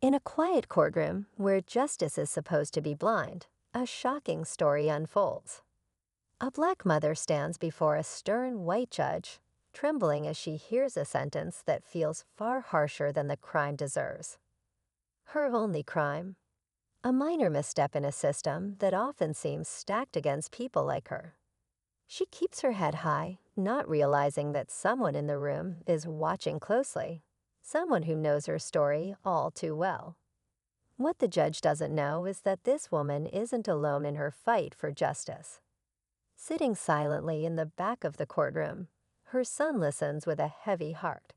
In a quiet courtroom where justice is supposed to be blind, a shocking story unfolds. A black mother stands before a stern white judge, trembling as she hears a sentence that feels far harsher than the crime deserves. Her only crime? A minor misstep in a system that often seems stacked against people like her. She keeps her head high, not realizing that someone in the room is watching closely, someone who knows her story all too well. What the judge doesn't know is that this woman isn't alone in her fight for justice. Sitting silently in the back of the courtroom, her son listens with a heavy heart.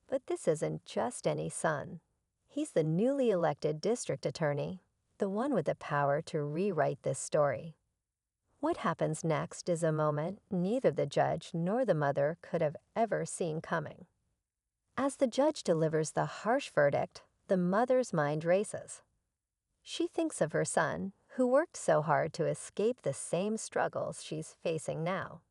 But this isn't just any son. He's the newly elected district attorney, the one with the power to rewrite this story. What happens next is a moment neither the judge nor the mother could have ever seen coming. As the judge delivers the harsh verdict, the mother's mind races. She thinks of her son, who worked so hard to escape the same struggles she's facing now.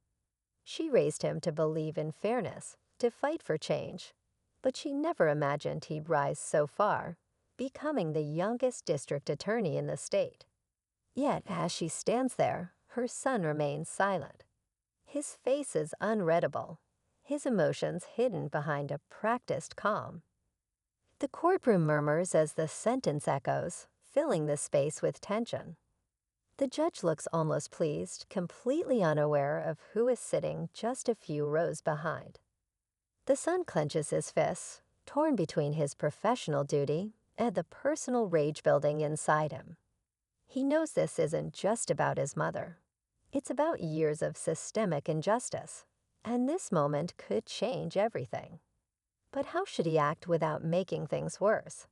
She raised him to believe in fairness, to fight for change, but she never imagined he'd rise so far, becoming the youngest district attorney in the state. Yet, as she stands there, her son remains silent. His face is unreadable, his emotions hidden behind a practiced calm. The courtroom murmurs as the sentence echoes, filling the space with tension. The judge looks almost pleased, completely unaware of who is sitting just a few rows behind. The son clenches his fists, torn between his professional duty and the personal rage building inside him. He knows this isn't just about his mother. It's about years of systemic injustice, and this moment could change everything. But how should he act without making things worse?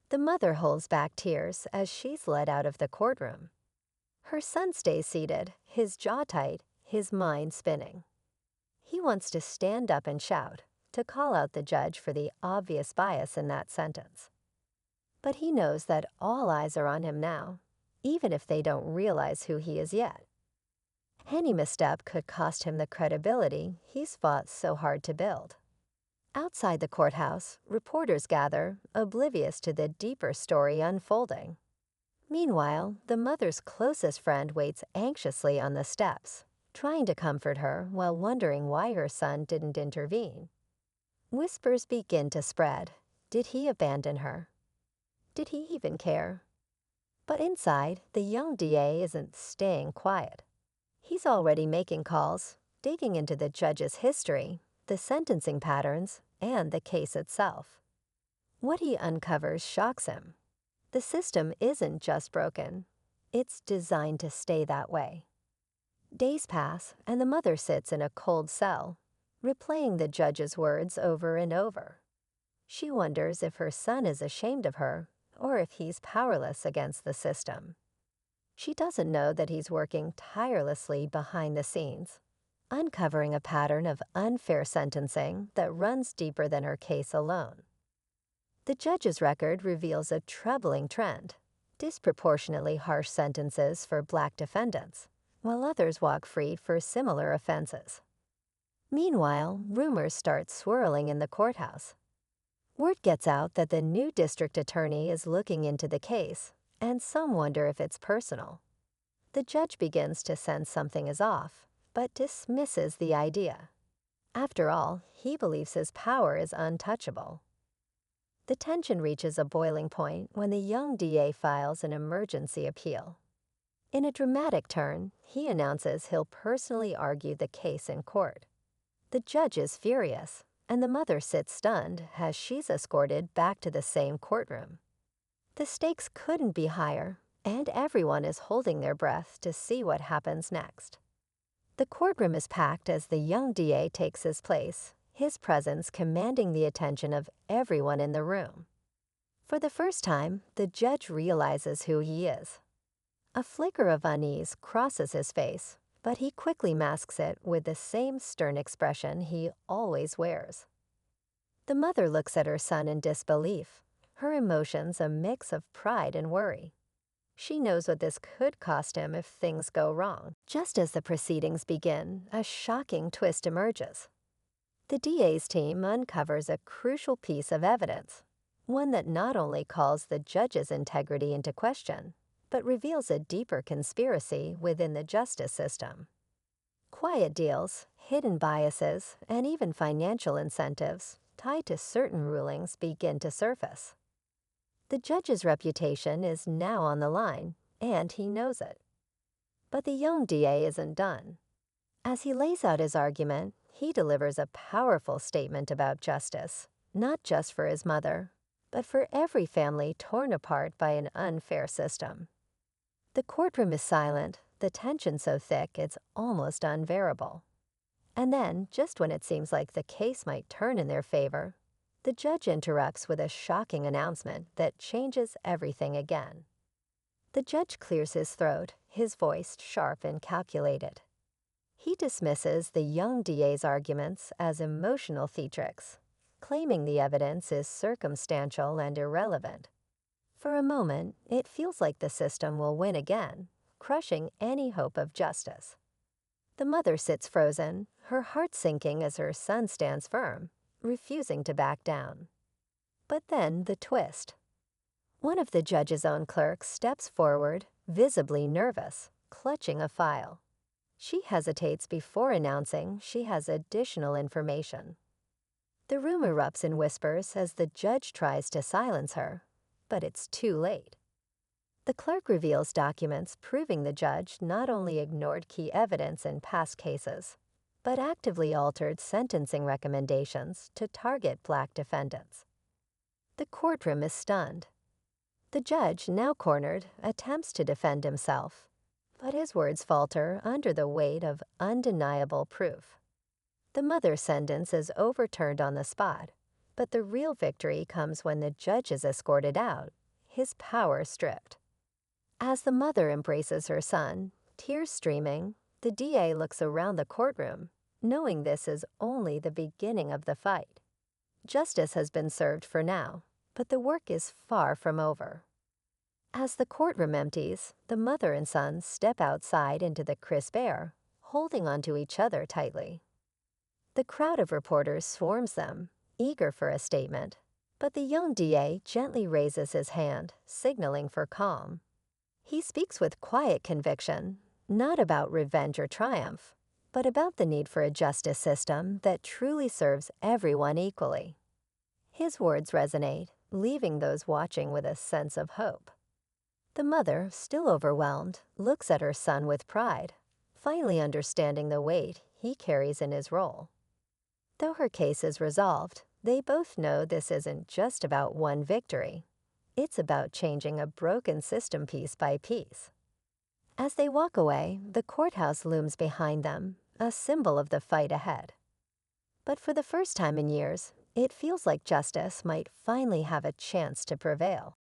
The mother holds back tears as she's led out of the courtroom. Her son stays seated, his jaw tight, his mind spinning. He wants to stand up and shout, to call out the judge for the obvious bias in that sentence. But he knows that all eyes are on him now, even if they don't realize who he is yet. Any misstep could cost him the credibility he's fought so hard to build. Outside the courthouse, reporters gather, oblivious to the deeper story unfolding. Meanwhile, the mother's closest friend waits anxiously on the steps, trying to comfort her while wondering why her son didn't intervene. Whispers begin to spread. Did he abandon her? Did he even care? But inside, the young DA isn't staying quiet. He's already making calls, digging into the judge's history, the sentencing patterns, and the case itself. What he uncovers shocks him. The system isn't just broken. It's designed to stay that way. Days pass, and the mother sits in a cold cell, replaying the judge's words over and over. She wonders if her son is ashamed of her, or if he's powerless against the system. She doesn't know that he's working tirelessly behind the scenes, uncovering a pattern of unfair sentencing that runs deeper than her case alone. The judge's record reveals a troubling trend: disproportionately harsh sentences for black defendants, while others walk free for similar offenses. Meanwhile, rumors start swirling in the courthouse. Word gets out that the new district attorney is looking into the case, and some wonder if it's personal. The judge begins to sense something is off, but dismisses the idea. After all, he believes his power is untouchable. The tension reaches a boiling point when the young DA files an emergency appeal. In a dramatic turn, he announces he'll personally argue the case in court. The judge is furious, and the mother sits stunned as she's escorted back to the same courtroom. The stakes couldn't be higher, and everyone is holding their breath to see what happens next. The courtroom is packed as the young DA takes his place, his presence commanding the attention of everyone in the room. For the first time, the judge realizes who he is. A flicker of unease crosses his face, but he quickly masks it with the same stern expression he always wears. The mother looks at her son in disbelief, her emotions a mix of pride and worry. She knows what this could cost him if things go wrong. Just as the proceedings begin, a shocking twist emerges. The DA's team uncovers a crucial piece of evidence, one that not only calls the judge's integrity into question, but reveals a deeper conspiracy within the justice system. Quiet deals, hidden biases, and even financial incentives tied to certain rulings begin to surface. The judge's reputation is now on the line, and he knows it. But the young DA isn't done. As he lays out his argument, he delivers a powerful statement about justice, not just for his mother, but for every family torn apart by an unfair system. The courtroom is silent, the tension so thick it's almost unbearable. And then, just when it seems like the case might turn in their favor, the judge interrupts with a shocking announcement that changes everything again. The judge clears his throat, his voice sharp and calculated. He dismisses the young DA's arguments as emotional theatrics, claiming the evidence is circumstantial and irrelevant. For a moment, it feels like the system will win again, crushing any hope of justice. The mother sits frozen, her heart sinking as her son stands firm, refusing to back down. But then the twist. One of the judge's own clerks steps forward, visibly nervous, clutching a file. She hesitates before announcing she has additional information. The room erupts in whispers as the judge tries to silence her, but it's too late. The clerk reveals documents proving the judge not only ignored key evidence in past cases, but actively altered sentencing recommendations to target Black defendants. The courtroom is stunned. The judge, now cornered, attempts to defend himself, but his words falter under the weight of undeniable proof. The mother's sentence is overturned on the spot, but the real victory comes when the judge is escorted out, his power stripped. As the mother embraces her son, tears streaming, the DA looks around the courtroom, knowing this is only the beginning of the fight. Justice has been served for now, but the work is far from over. As the courtroom empties, the mother and son step outside into the crisp air, holding onto each other tightly. The crowd of reporters swarms them, eager for a statement, but the young DA gently raises his hand, signaling for calm. He speaks with quiet conviction, not about revenge or triumph, but about the need for a justice system that truly serves everyone equally. His words resonate, leaving those watching with a sense of hope. The mother, still overwhelmed, looks at her son with pride, finally understanding the weight he carries in his role. Though her case is resolved, they both know this isn't just about one victory. It's about changing a broken system piece by piece. As they walk away, the courthouse looms behind them, a symbol of the fight ahead. But for the first time in years, it feels like justice might finally have a chance to prevail.